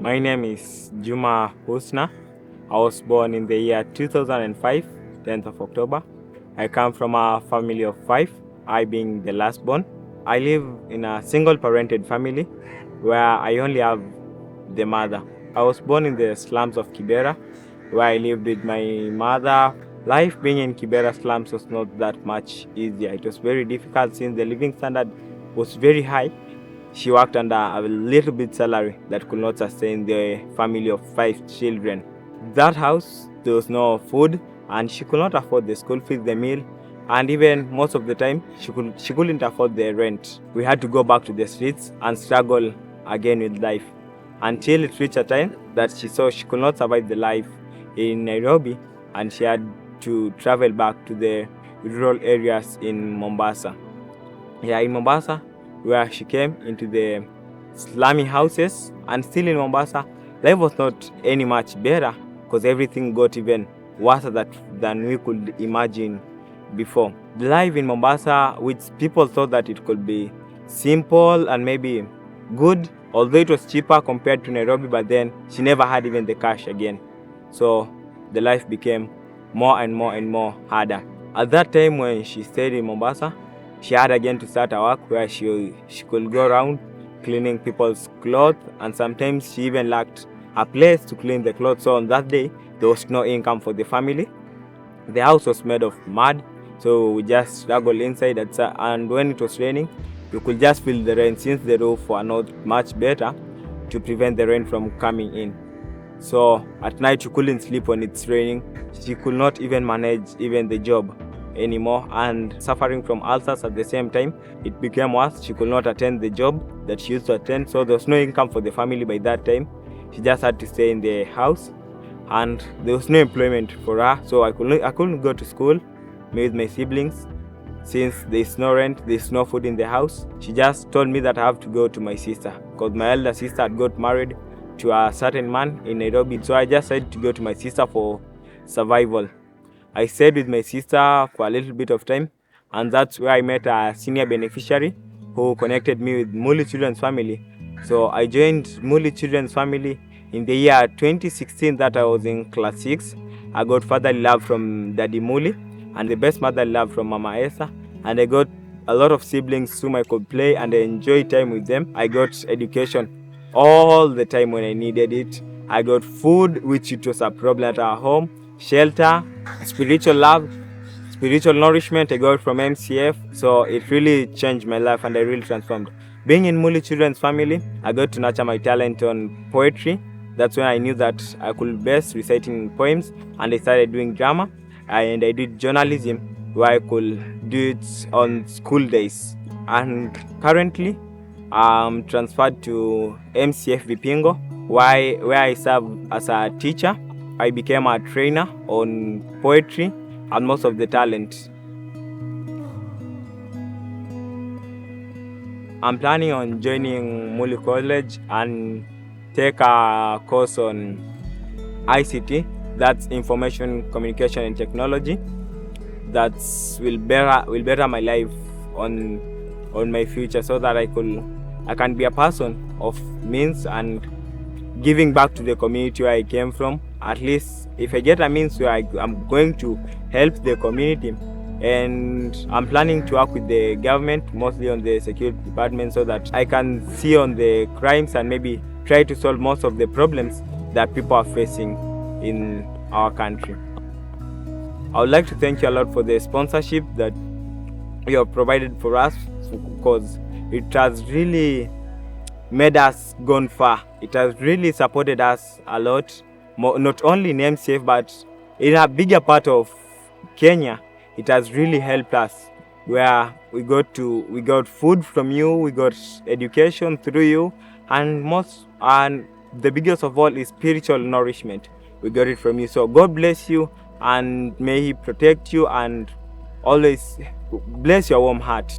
My name is Juma Usna. I was born in the year 2005, 10th of October. I come from a family of 5, I being the last born. I live in a single-parented family where I only have the mother. I was born in the slums of Kibera, where I lived with my mother. Life being in Kibera slums was not that much easier. It was very difficult since the living standard was very high. She worked under a little bit salary that could not sustain the family of 5 children. That house, there was no food, and she could not afford the school fees, the meal, and even most of the time, she couldn't afford the rent. We had to go back to the streets and struggle again with life until it reached a time that she saw she could not survive the life in Nairobi, and she had to travel back to the rural areas in Mombasa. In Mombasa, where she came into the slummy houses, and still in Mombasa, life was not any much better because everything got even worse than we could imagine before. The life in Mombasa, which people thought that it could be simple and maybe good, although it was cheaper compared to Nairobi, but then she never had even the cash again. So the life became more and more harder. At that time when she stayed in Mombasa, she had again to start a work where she could go around cleaning people's clothes, and sometimes she even lacked a place to clean the clothes. So on that day, there was no income for the family. The house was made of mud, so we just struggled inside, and when it was raining, you could just feel the rain since the roof were not much better to prevent the rain from coming in. So at night you couldn't sleep when it's raining. She could not even manage even the job anymore, and suffering from ulcers at the same time, it became worse. She could not attend the job that she used to attend, so there was no income for the family by that time. She just had to stay in the house, and there was no employment for her, so I couldn't go to school with my siblings since there's no rent, there's no food in the house. She just told me that I have to go to my sister because my elder sister had got married to a certain man in Nairobi, so I just decided to go to my sister for survival. I stayed with my sister for a little bit of time, and that's where I met a senior beneficiary who connected me with Mully Children's Family. So I joined Mully Children's Family in the year 2016 that I was in class 6. I got fatherly love from Daddy Mully and the best motherly love from Mama Esa, and I got a lot of siblings whom I could play and I enjoyed time with them. I got education all the time when I needed it. I got food, which it was a problem at our home, shelter, spiritual love, spiritual nourishment I got from MCF. So it really changed my life and I really transformed. Being in Mully Children's Family, I got to nurture my talent on poetry. That's when I knew that I could best reciting poems, and I started doing drama, and I did journalism where I could do it on school days. And currently, I'm transferred to MCF Vipingo, where I serve as a teacher. I became a trainer on poetry and most of the talent. I'm planning on joining Mully College and take a course on ICT, that's Information Communication and Technology. That will better my life on my future, so that I can be a person of means and giving back to the community where I came from. At least if I get a means where I'm going to help the community, and I'm planning to work with the government, mostly on the security department, so that I can see on the crimes and maybe try to solve most of the problems that people are facing in our country. I would like to thank you a lot for the sponsorship that you have provided for us, because it has really made us gone far. It has really supported us a lot, not only in MCF but in a bigger part of Kenya. It has really helped us, where we got food from you, we got education through you, and the biggest of all is spiritual nourishment. We got it from you. So God bless you, and may He protect you and always bless your warm heart.